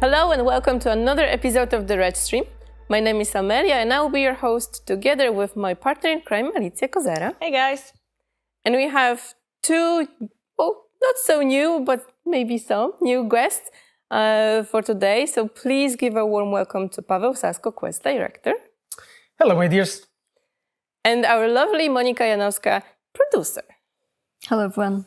Hello and welcome to another episode of the Red Stream. My name is Amelia and I will be your host together with my partner in crime, Alicja Kozera. Hey guys! And we have two, not so new, but maybe some new guests for today. So please give a warm welcome to Paweł Sasko, Quest Director. Hello, my dears. And our lovely Monika Janowska, producer. Hello, everyone.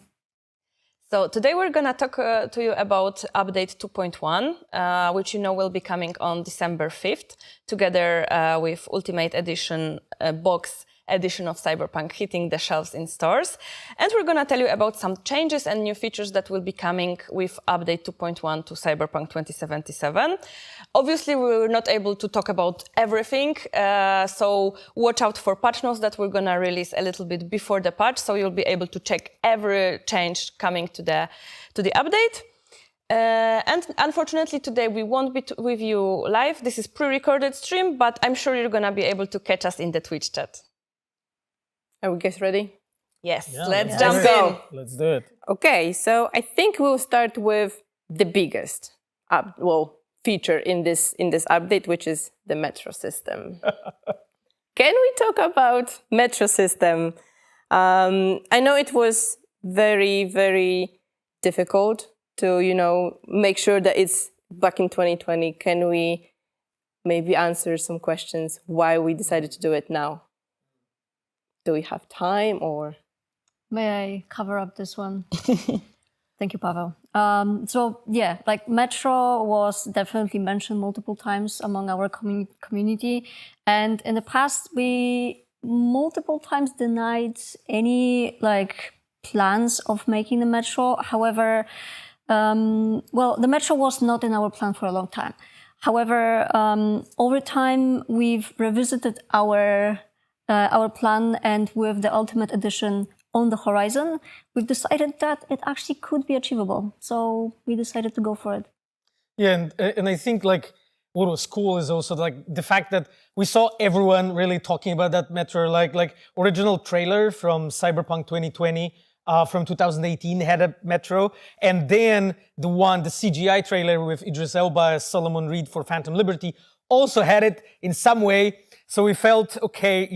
So today we're going to talk to you about update 2.1, which you know will be coming on December 5th, together with Ultimate Edition box edition of Cyberpunk hitting the shelves in stores. And we're going to tell you about some changes and new features that will be coming with update 2.1 to Cyberpunk 2077. Obviously, we were not able to talk about everything, so watch out for patch notes that we're going to release a little bit before the patch, so you'll be able to check every change coming to the update. And unfortunately, today we won't be with you live. This is pre-recorded stream, but I'm sure you're going to be able to catch us in the Twitch chat. Are we guys ready? Yes, Yeah, let's jump in. Let's do it. Okay, so I think we'll start with the biggest feature in this update, which is the metro system. Can we talk about metro system? I know it was very, very difficult to, make sure that it's back in 2020. Can we maybe answer some questions why we decided to do it now? Do we have time or? May I cover up this one? Thank you, Paweł. Metro was definitely mentioned multiple times among our community. And in the past, we multiple times denied any plans of making the Metro. However, the Metro was not in our plan for a long time. However, over time, we've revisited our plan, and with the Ultimate Edition on the horizon, we've decided that it actually could be achievable. So we decided to go for it. Yeah, and I think what was cool is also the fact that we saw everyone really talking about that Metro, like original trailer from Cyberpunk 2020 from 2018 had a Metro, and then the CGI trailer with Idris Elba as Solomon Reed for Phantom Liberty also had it in some way. So we felt, okay,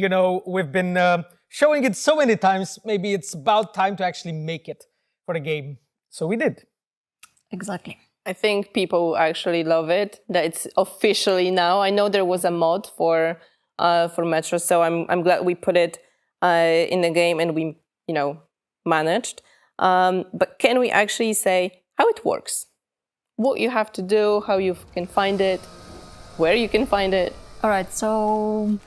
we've been showing it so many times, maybe it's about time to actually make it for the game. So we did. Exactly. I think people actually love it, that it's officially now. I know there was a mod for Metro, so I'm glad we put it in the game and we, managed. But can we actually say how it works? What you have to do, how you can find it, where you can find it? All right, so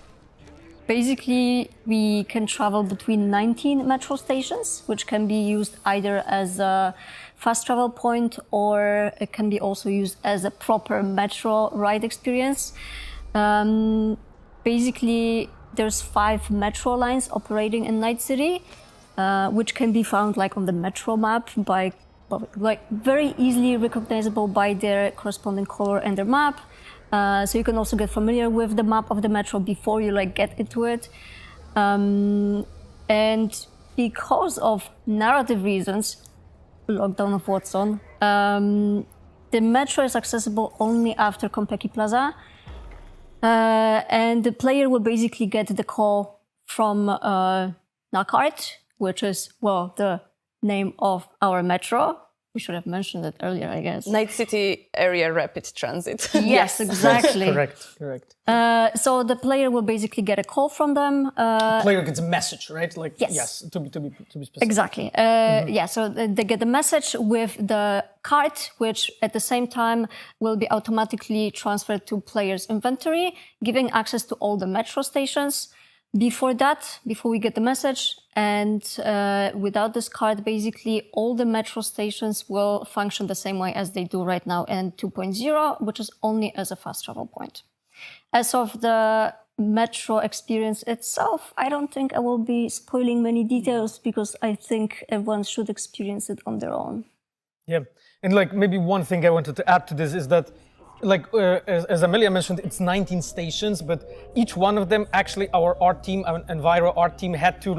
basically we can travel between 19 metro stations, which can be used either as a fast travel point or it can be also used as a proper metro ride experience. Basically, there's 5 metro lines operating in Night City, which can be found on the metro map by very easily recognizable by their corresponding color and their map. So you can also get familiar with the map of the metro before you get into it. And because of narrative reasons, lockdown of Watson, the metro is accessible only after Konpeki Plaza. And the player will basically get the call from Nakart, which is, the name of our metro. We should have mentioned it earlier, I guess. Night City Area Rapid Transit. Yes, exactly. Correct. So the player will basically get a call from them. The player gets a message, right? Yes, to be specific. Exactly. So they get the message with the card, which at the same time will be automatically transferred to player's inventory, giving access to all the metro stations. Before we get the message, and without this card, basically all the metro stations will function the same way as they do right now in 2.0, which is only as a fast travel point. As of the metro experience itself, I don't think I will be spoiling many details because I think everyone should experience it on their own. Yeah, and maybe one thing I wanted to add to this is that as Amelia mentioned, it's 19 stations, but each one of them, actually our art team, our Enviro art team had to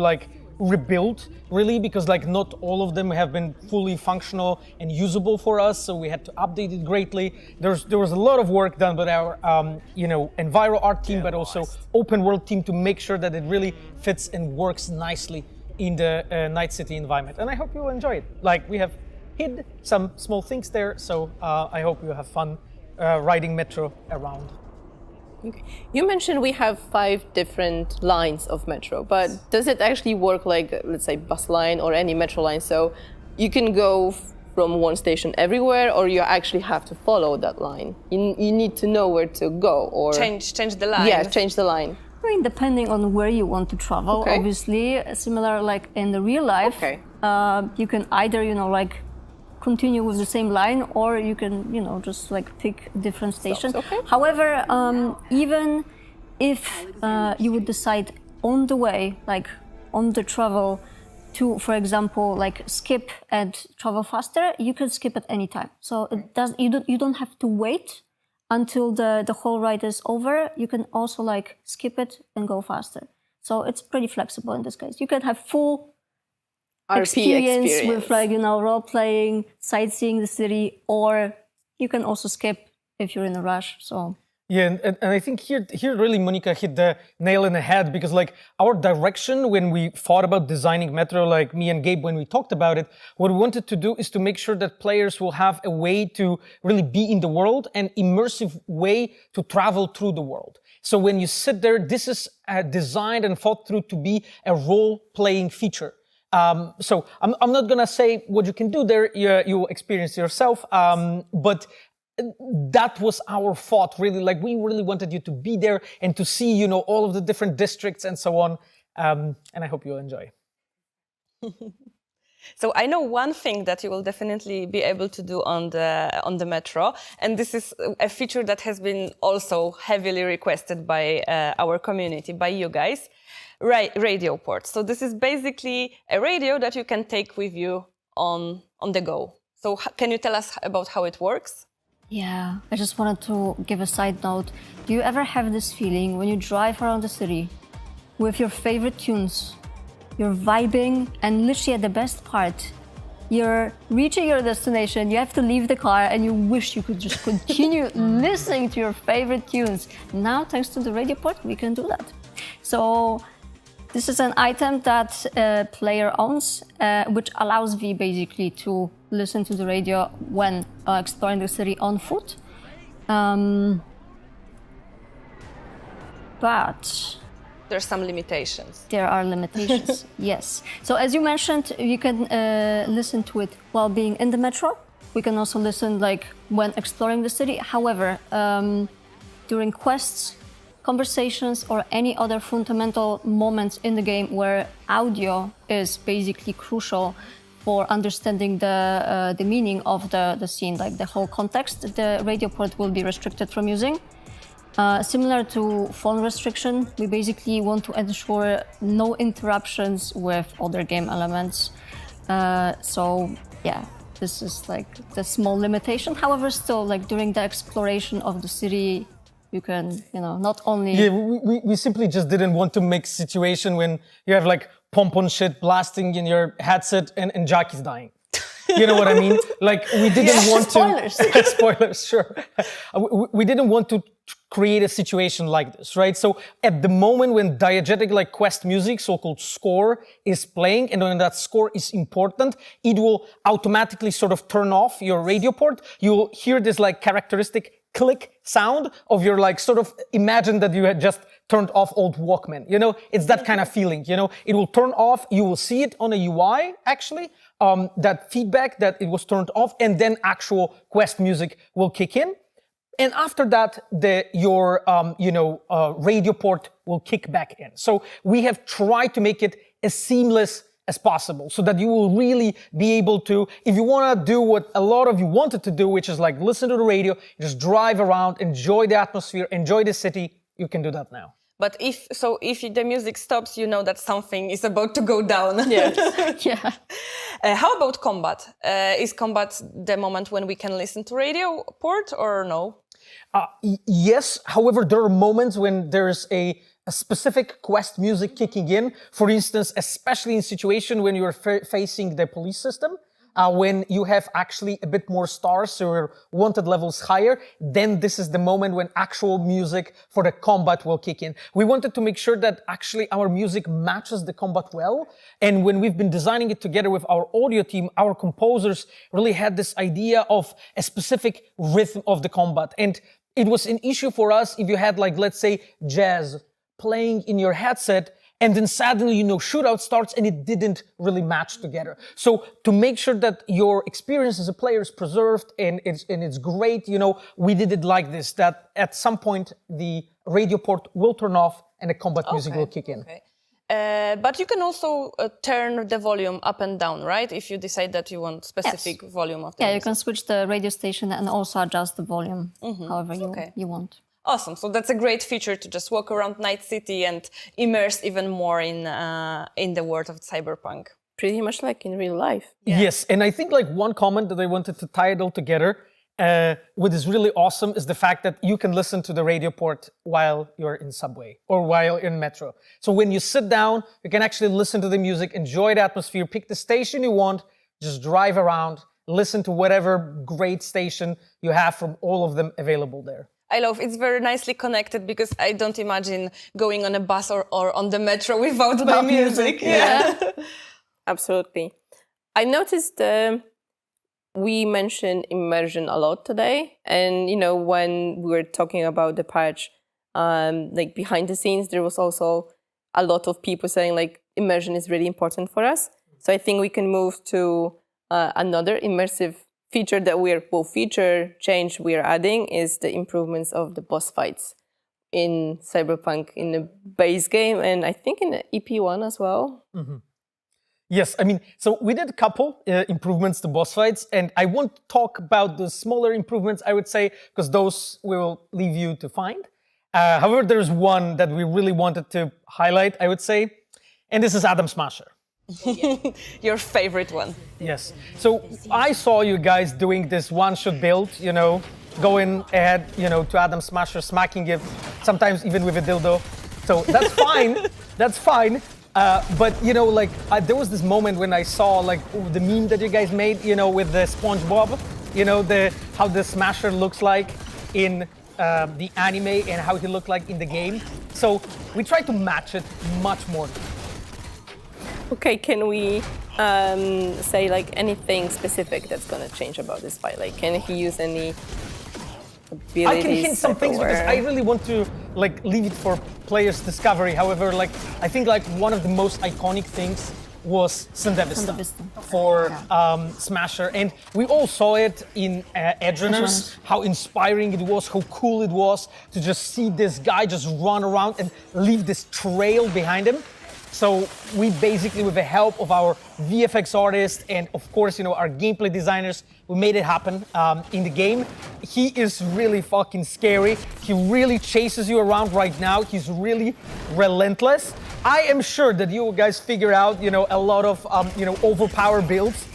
rebuilt really, because like not all of them have been fully functional and usable for us, so we had to update it greatly. There was a lot of work done by our Enviro art team, but also open world team to make sure that it really fits and works nicely in the Night City environment. And I hope you'll enjoy it. Like, we have hid some small things there, so I hope you have fun riding Metro around. Okay. You mentioned we have 5 different lines of Metro, but does it actually work like, let's say, bus line or any Metro line? So you can go from one station everywhere, or you actually have to follow that line? You need to know where to go, or Change the line. Yeah, change the line. I mean, depending on where you want to travel, Okay. obviously, similar like in the real life, Okay. You can either, like continue with the same line, or you can, just like pick different stations. okay. However, even if you would decide on the way, like on the travel, to, for example, like skip and travel faster, you can skip at any time. So it does. You don't have to wait until the whole ride is over. You can also like skip it and go faster. So it's pretty flexible in this case. You can have full RP experience with like role playing, sightseeing the city, or you can also skip if you're in a rush. So yeah, and I think here really Monica hit the nail in the head, because like our direction when we thought about designing Metro, like me and Gabe when we talked about it, what we wanted to do is to make sure that players will have a way to really be in the world, and immersive way to travel through the world. So when you sit there, this is designed and thought through to be a role-playing feature. So I'm not gonna say what you can do there. You experience yourself. But that was our thought, really. Like, we really wanted you to be there and to see, all of the different districts and so on. And I hope you'll enjoy. So I know one thing that you will definitely be able to do on the Metro, and this is a feature that has been also heavily requested by our community, by you guys. Radio ports. So this is basically a radio that you can take with you on the go. So can you tell us about how it works? yeah, I just wanted to give a side note. Do you ever have this feeling when you drive around the city with your favorite tunes? You're vibing, and literally at the best part, you're reaching your destination, you have to leave the car, and you wish you could just continue listening to your favorite tunes. Now, thanks to the radio port, we can do that. So this is an item that a player owns, which allows V basically to listen to the radio when exploring the city on foot. But There's some limitations. there are limitations, yes. So as you mentioned, you can listen to it while being in the metro. We can also listen like when exploring the city. However, during quests, conversations, or any other fundamental moments in the game where audio is basically crucial for understanding the meaning of the scene, like the whole context, the radio port will be restricted from using. Similar to phone restriction, we basically want to ensure no interruptions with other game elements. So yeah, this is like the small limitation. However, still, like during the exploration of the city, you can, not only... Yeah, we simply just didn't want to make situation when you have like pom-pom shit blasting in your headset and Jack is dying. You know what I mean? Like, we didn't want spoilers. to... Spoilers, sure. We didn't want to create a situation like this, right? So at the moment when diegetic like quest music, so-called score, is playing, and when that score is important, it will automatically sort of turn off your radio port. You'll hear this like characteristic click sound of your like sort of imagine that you had just turned off old Walkman. It's that kind of feeling, It will turn off, you will see it on a UI actually, that feedback that it was turned off, and then actual quest music will kick in. And after that, your radio port will kick back in. So we have tried to make it as seamless as possible, so that you will really be able to, if you want to do what a lot of you wanted to do, which is like listen to the radio, just drive around, enjoy the atmosphere, enjoy the city, you can do that now. But if the music stops, you know that something is about to go down. Yes. Yeah. How about combat? Is combat the moment when we can listen to radio port or no? Yes. However, there are moments when there's a a specific quest music kicking in. For instance, especially in situation when you're facing the police system, when you have actually a bit more stars, so your wanted levels higher, then this is the moment when actual music for the combat will kick in. We wanted to make sure that actually our music matches the combat well. And when we've been designing it together with our audio team, our composers really had this idea of a specific rhythm of the combat. And it was an issue for us if you had, like, let's say, jazz playing in your headset, and then suddenly, shootout starts and it didn't really match together. So to make sure that your experience as a player is preserved and it's great, we did it like this, that at some point the radio port will turn off and the combat music will kick in. Okay. But you can also turn the volume up and down, right? If you decide that you want specific volume of the music. You can switch the radio station and also adjust the volume however you want. Awesome. So that's a great feature to just walk around Night City and immerse even more in the world of Cyberpunk. Pretty much like in real life. Yeah. Yes, and I think like one comment that I wanted to tie it all together, what is really awesome is the fact that you can listen to the radio port while you're in subway or while in metro. So when you sit down, you can actually listen to the music, enjoy the atmosphere, pick the station you want, just drive around, listen to whatever great station you have from all of them available there. I love it's very nicely connected because I don't imagine going on a bus or on the metro without my music. Yeah. Absolutely. I noticed we mentioned immersion a lot today. And, when we were talking about the patch, like behind the scenes, there was also a lot of people saying like immersion is really important for us. So I think we can move to another immersive feature that change we are adding is the improvements of the boss fights in Cyberpunk in the base game and I think in the EP1 as well. Mm-hmm. Yes, so we did a couple improvements to boss fights, and I won't talk about the smaller improvements, I would say, because those we will leave you to find. However, there's one that we really wanted to highlight, I would say, and this is Atom Smasher. Your favorite one. Yes. So I saw you guys doing this one-shot build, going ahead, to Atom Smasher, smacking it, sometimes even with a dildo. So that's fine. That's fine. But, there was this moment when I saw, the meme that you guys made, with the SpongeBob, how the Smasher looks like in the anime and how he looked like in the game. So we tried to match it much more. Okay, can we say like anything specific that's going to change about this fight? Like, can he use any abilities? I can hint some things because I really want to leave it for players' discovery. However, I think one of the most iconic things was Sandevista for Smasher, and we all saw it in Edgerunners, how inspiring it was, how cool it was to just see this guy just run around and leave this trail behind him. So we basically, with the help of our VFX artists and of course, our gameplay designers, we made it happen in the game. He is really fucking scary. He really chases you around right now. He's really relentless. I am sure that you guys figure out, a lot of, overpowered builds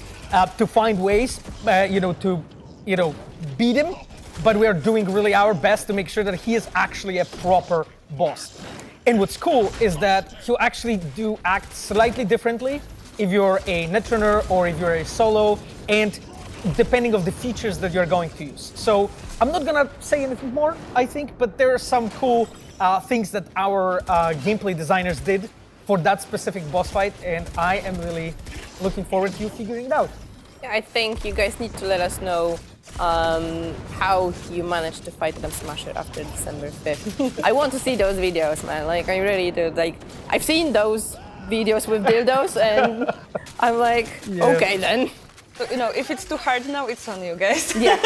to find ways, to, beat him. But we are doing really our best to make sure that he is actually a proper boss. And what's cool is that he'll actually act slightly differently if you're a netrunner or if you're a solo, and depending of the features that you're going to use. So I'm not gonna say anything more, I think, but there are some cool things that our gameplay designers did for that specific boss fight, and I am really looking forward to you figuring it out. Yeah, I think you guys need to let us know how you managed to fight Atom Smasher after December 5th. I want to see those videos, man. I really do. I've seen those videos with dildos, and I'm like, okay then. So, if it's too hard now, it's on you guys. Yeah.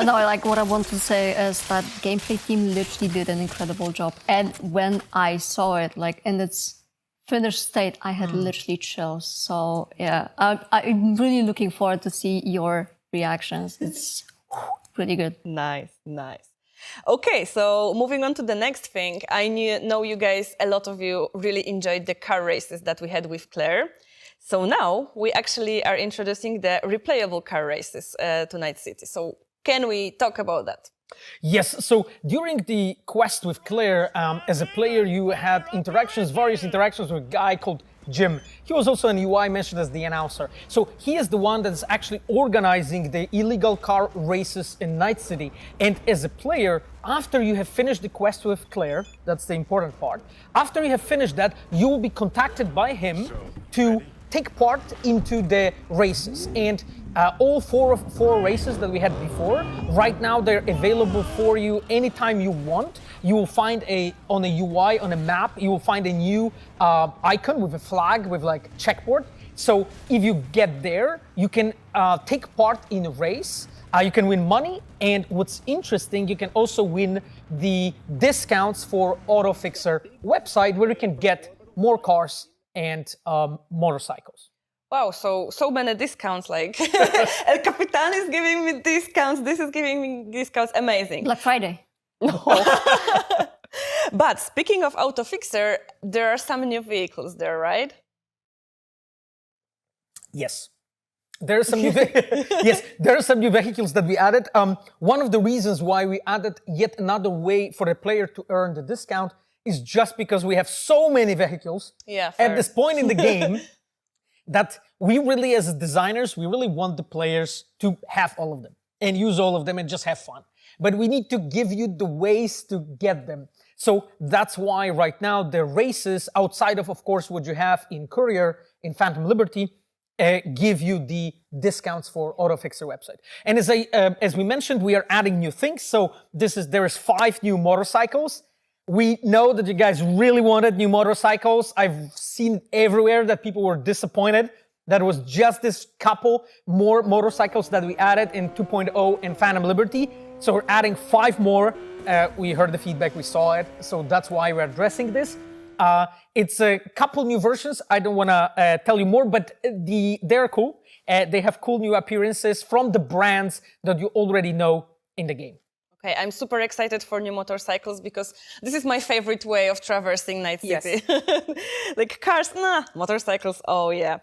No, what I want to say is that gameplay team literally did an incredible job. And when I saw it, in its finished state, I had literally chills. So yeah, I'm really looking forward to see your reactions. It's pretty good. Nice. Okay, so moving on to the next thing, I know you guys, a lot of you really enjoyed the car races that we had with Claire. So now we actually are introducing the replayable car races to Night City. So can we talk about that? Yes, so during the quest with Claire, as a player, you had various interactions with a guy called Jim. He was also an UI mentioned as the announcer. So he is the one that's actually organizing the illegal car races in Night City. And as a player, after you have finished the quest with Claire, that's the important part, after you have finished that, you will be contacted by him to take part into the races. And all four races that we had before, right now they're available for you anytime you want. You will find on a UI, on a map, you will find a new icon with a flag, with like checkboard. So if you get there, you can take part in a race. You can win money, and what's interesting, you can also win the discounts for AutoFixer website, where you can get more cars and motorcycles. Wow, so many discounts, like El Capitan is giving me discounts, this is giving me discounts, amazing. Black Friday. But speaking of AutoFixer, there are some new vehicles there, right? Yes. There are some new there are some new vehicles that we added. One of the reasons why we added yet another way for a player to earn the discount is just because we have so many vehicles at this point in the game that we really, as designers, we really want the players to have all of them and use all of them and just have fun. But we need to give you the ways to get them. So that's why right now the races, outside of course, what you have in Courier, in Phantom Liberty, give you the discounts for AutoFixer website. And as we mentioned, we are adding new things. So there is 5 new motorcycles. We know that you guys really wanted new motorcycles. I've seen everywhere that people were disappointed. That was just this couple more motorcycles that we added in 2.0 and Phantom Liberty. So we're adding 5 more. We heard the feedback, we saw it. So that's why we're addressing this. It's a couple new versions. I don't want to tell you more, but they're cool. They have cool new appearances from the brands that you already know in the game. Okay, I'm super excited for new motorcycles because this is my favorite way of traversing Night City. Yes. Like cars, nah, motorcycles, oh yeah.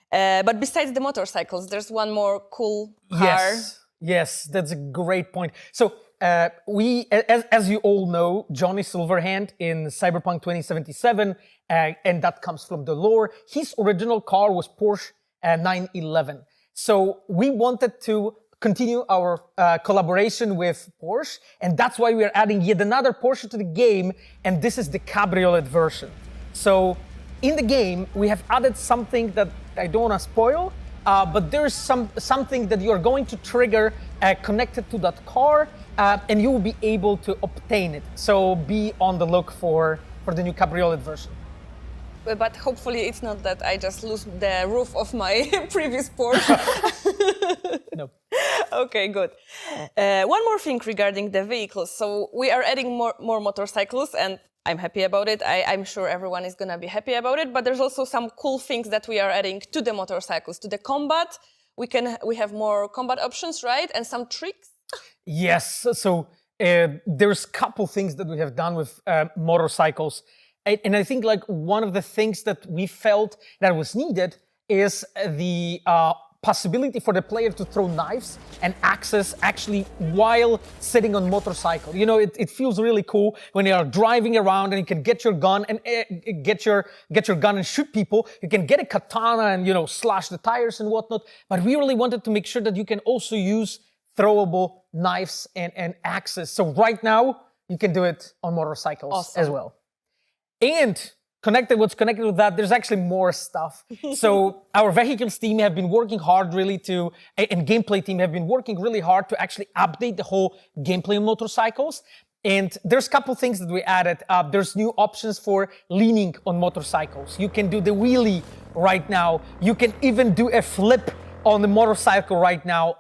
But besides the motorcycles, there's one more cool car. Yes, that's a great point. So as you all know, Johnny Silverhand in Cyberpunk 2077, and that comes from the lore, his original car was Porsche 911. So we wanted to continue our collaboration with Porsche, and that's why we are adding yet another Porsche to the game, and this is the cabriolet version. So in the game, we have added something that I don't want to spoil, but there's something that you're going to trigger connected to that car, and you will be able to obtain it. So be on the look for the new cabriolet version. But hopefully it's not that I just lose the roof of my previous Porsche. No. Okay, good. One more thing regarding the vehicles. So we are adding more motorcycles, and I'm happy about it. I'm sure everyone is going to be happy about it. But there's also some cool things that we are adding to the motorcycles, to the combat. We have more combat options, right? And some tricks. Yes. So there's a couple things that we have done with motorcycles. And I think like one of the things that we felt that was needed is the possibility for the player to throw knives and axes actually while sitting on motorcycle. You know, it feels really cool when you are driving around and you can get your gun and get your gun and shoot people. You can get a katana and, you know, slash the tires and whatnot. But we really wanted to make sure that you can also use throwable knives and axes. So right now you can do it on motorcycles as well. And what's connected with that, there's actually more stuff. So our vehicles team have been working hard really and gameplay team have been working really hard to actually update the whole gameplay on motorcycles. And there's a couple things that we added. There's new options for leaning on motorcycles. You can do the wheelie right now. You can even do a flip on the motorcycle right now.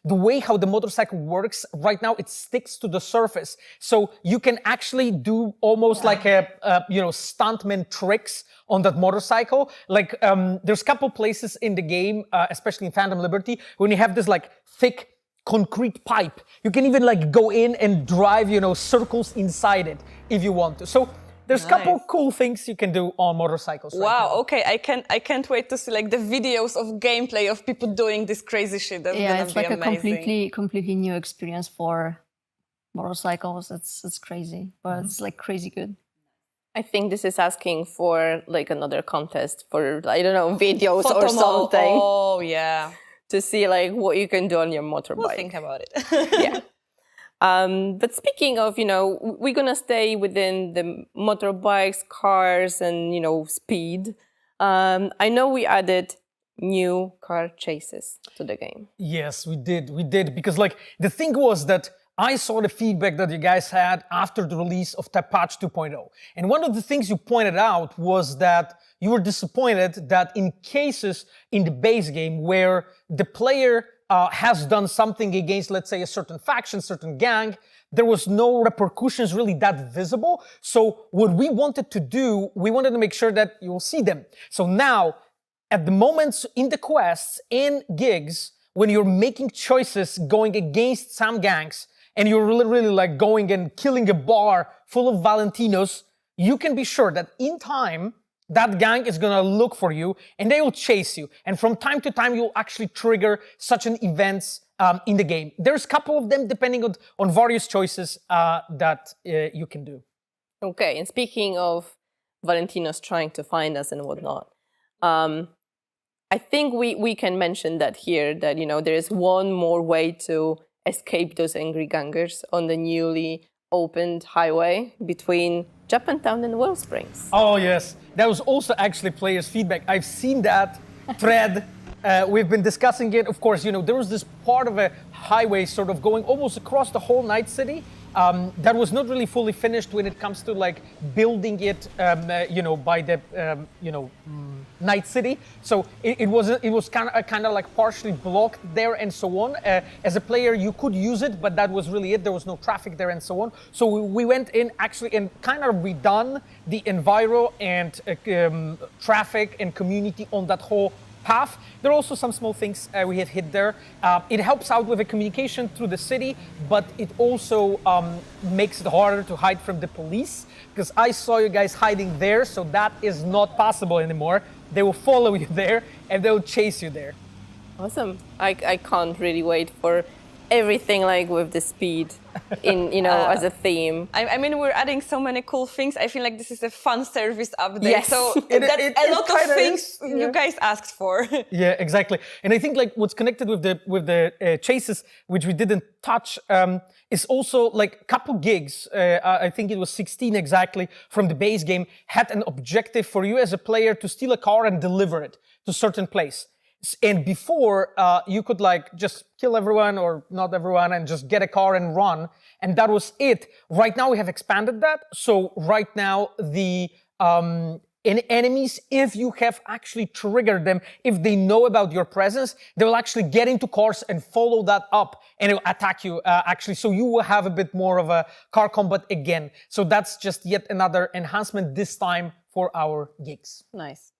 The way how the motorcycle works right now, it sticks to the surface. So you can actually do almost like stuntman tricks on that motorcycle. Like there's a couple places in the game, especially in Phantom Liberty, when you have this like thick concrete pipe. You can even like go in and drive, circles inside it if you want to. So there's a couple cool things you can do on motorcycles. Wow, okay, I can't wait to see like the videos of gameplay of people doing this crazy shit. That's gonna it's be like amazing. a completely new experience for motorcycles. It's crazy, but it's like crazy good. I think this is asking for like another contest for, I don't know, videos or Photo something Oh, yeah. to see like what you can do on your motorbike. We'll think about it. Yeah. But speaking of, we're gonna stay within the motorbikes, cars, and speed. I know we added new car chases to the game. Yes, we did. Because like the thing was that I saw the feedback that you guys had after the release of patch 2.0. And one of the things you pointed out was that you were disappointed that in cases in the base game where the player has done something against, let's say, a certain faction, certain gang, there was no repercussions really that visible. So what we wanted to do, we wanted to make sure that you will see them. So now, at the moments in the quests and gigs, when you're making choices going against some gangs, and you're really like going and killing a bar full of Valentinos, you can be sure that in time, that gang is gonna look for you and they will chase you. And from time to time, you'll actually trigger such an events in the game. There's a couple of them depending on various choices that you can do. Okay, and speaking of Valentinos trying to find us and whatnot, I think we can mention that here, that, there is one more way to escape those angry gangers on the newly opened highway between Japantown and Wellsprings. Oh, yes. That was also actually players' feedback. I've seen that thread. We've been discussing it. Of course, there was this part of a highway sort of going almost across the whole Night City. That was not really fully finished when it comes to like building it, by the, Night City. So it was kind of like partially blocked there and so on. As a player, you could use it, but that was really it. There was no traffic there and so on. So we went in actually and kind of redone the enviro and traffic and community on that whole path. There are also some small things we have hit there. It helps out with the communication through the city, but it also makes it harder to hide from the police, because I saw you guys hiding there, so that is not possible anymore. They will follow you there and they'll chase you there. Awesome. I can't really wait for everything like with the speed in, as a theme. I mean, we're adding so many cool things. I feel like this is a fun service update. Yes. So that's a lot of things you guys asked for. Yeah, exactly. And I think like what's connected with the chases, which we didn't touch, is also like a couple gigs. I think it was 16 exactly from the base game had an objective for you as a player to steal a car and deliver it to a certain place. And before, you could like just kill everyone or not everyone and just get a car and run. And that was it. Right now we have expanded that. So right now the enemies, if you have actually triggered them, if they know about your presence, they will actually get into cars and follow that up and it will attack you actually. So you will have a bit more of a car combat again. So that's just yet another enhancement this time for our gigs. Nice.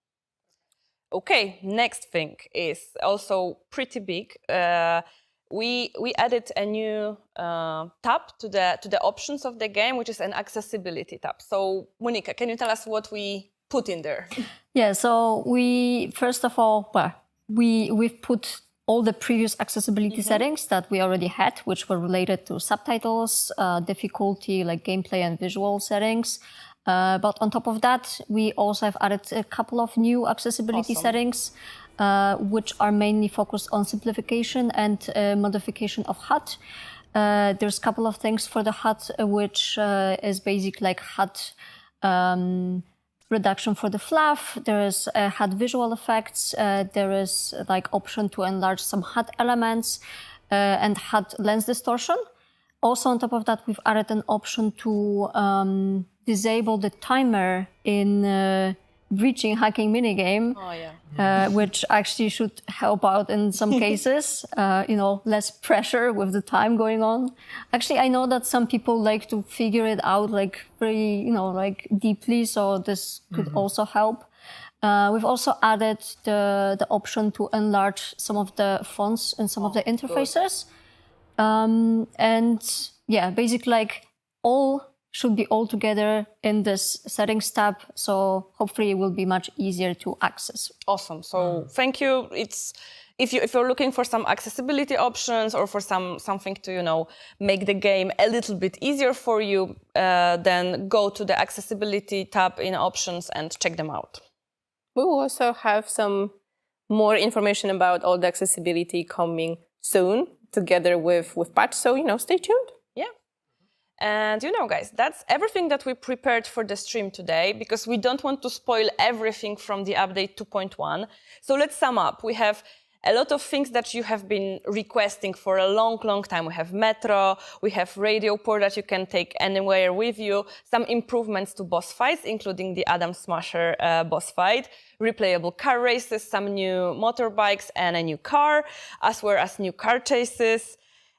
Okay, next thing is also pretty big. We added a new tab to the options of the game, which is an accessibility tab. So, Monika, can you tell us what we put in there? Yeah, so we first of all, we've put all the previous accessibility settings that we already had, which were related to subtitles, difficulty, like gameplay and visual settings. But on top of that, we also have added a couple of new accessibility settings, which are mainly focused on simplification and modification of HUD. There's a couple of things for the HUD, which is basic like HUD reduction for the fluff. There is HUD visual effects. There is like option to enlarge some HUD elements and HUD lens distortion. Also on top of that, we've added an option to disable the timer in breaching hacking minigame, which actually should help out in some cases, less pressure with the time going on. Actually, I know that some people like to figure it out like very, like deeply, so this could also help. We've also added the option to enlarge some of the fonts and some of the interfaces. And yeah, basically like all should be all together in this settings tab. So hopefully it will be much easier to access. Awesome. So thank you. It's if you're looking for some accessibility options or for something to make the game a little bit easier for you, then go to the accessibility tab in options and check them out. We will also have some more information about all the accessibility coming soon together with patch, so stay tuned. Yeah. And guys, that's everything that we prepared for the stream today, because we don't want to spoil everything from the update 2.1. So let's sum up. We have a lot of things that you have been requesting for a long, long time. We have Metro, we have Radio Port that you can take anywhere with you, some improvements to boss fights, including the Adam Smasher boss fight, replayable car races, some new motorbikes and a new car, as well as new car chases,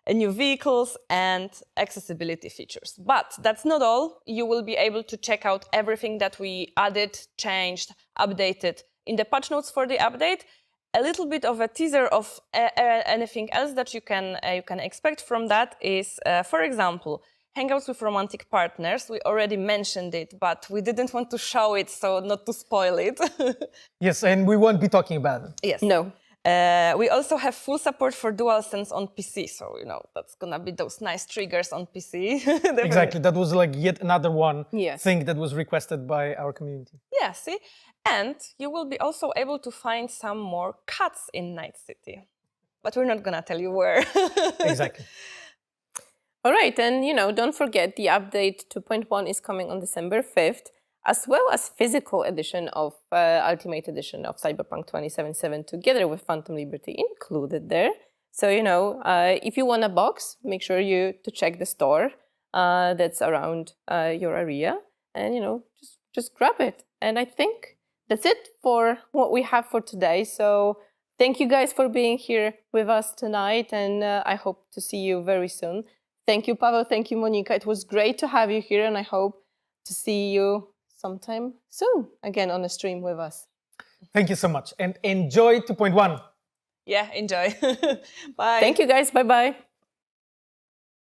new vehicles and accessibility features. But that's not all. You will be able to check out everything that we added, changed, updated in the patch notes for the update. A little bit of a teaser of anything else that you can expect from that is, for example, Hangouts with romantic partners. We already mentioned it, but we didn't want to show it, so not to spoil it. Yes, and we won't be talking about it. Yes. No. We also have full support for DualSense on PC, so that's gonna be those nice triggers on PC. Exactly, that was like yet another Yes. thing that was requested by our community. Yeah, see? And you will be also able to find some more cuts in Night City. But we're not gonna tell you where. Exactly. All right, and don't forget the update 2.1 is coming on December 5th, as well as physical edition of Ultimate Edition of Cyberpunk 2077 together with Phantom Liberty included there. So, if you want a box, make sure to check the store that's around your area and, just grab it. And I think that's it for what we have for today. So thank you guys for being here with us tonight, and I hope to see you very soon. Thank you, Pavel. Thank you, Monika. It was great to have you here, and I hope to see you sometime soon again on the stream with us. Thank you so much, and enjoy 2.1. Yeah, enjoy. Bye. Thank you, guys. Bye-bye.